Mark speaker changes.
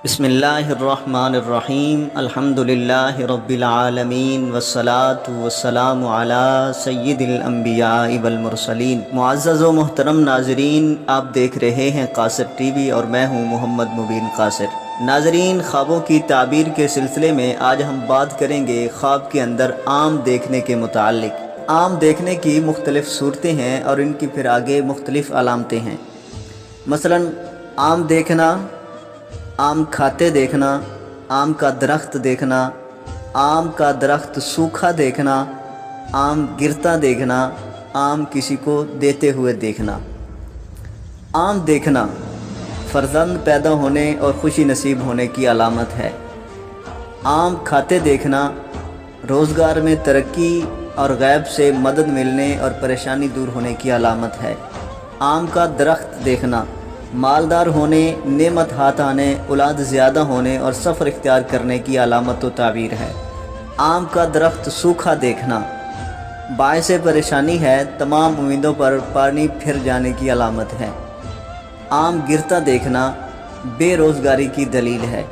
Speaker 1: بسم اللہ الرحمن الرحیم الحمدللہ رب العالمین والصلاة والسلام علی سید الانبیاء والمرسلین۔ معزز و محترم ناظرین، آپ دیکھ رہے ہیں قاصر ٹی وی اور میں ہوں محمد مبین قاصر۔ ناظرین، خوابوں کی تعبیر کے سلسلے میں آج ہم بات کریں گے خواب کے اندر عام دیکھنے کے متعلق۔ عام دیکھنے کی مختلف صورتیں ہیں اور ان کی پھر آگے مختلف علامتیں ہیں۔ مثلا عام دیکھنا، آم کھاتے دیکھنا، آم کا درخت دیکھنا، آم کا درخت سوکھا دیکھنا، آم گرتا دیکھنا، آم کسی کو دیتے ہوئے دیکھنا۔ آم دیکھنا فرزند پیدا ہونے اور خوشی نصیب ہونے کی علامت ہے۔ آم کھاتے دیکھنا روزگار میں ترقی اور غیب سے مدد ملنے اور پریشانی دور ہونے کی علامت ہے۔ آم کا درخت دیکھنا مالدار ہونے، نعمت ہاتھ آنے، اولاد زیادہ ہونے اور سفر اختیار کرنے کی علامت و تعبیر ہے۔ آم کا درخت سوکھا دیکھنا باعث پریشانی ہے، تمام امیدوں پر پانی پھر جانے کی علامت ہے۔ آم گرتا دیکھنا بے روزگاری کی دلیل ہے۔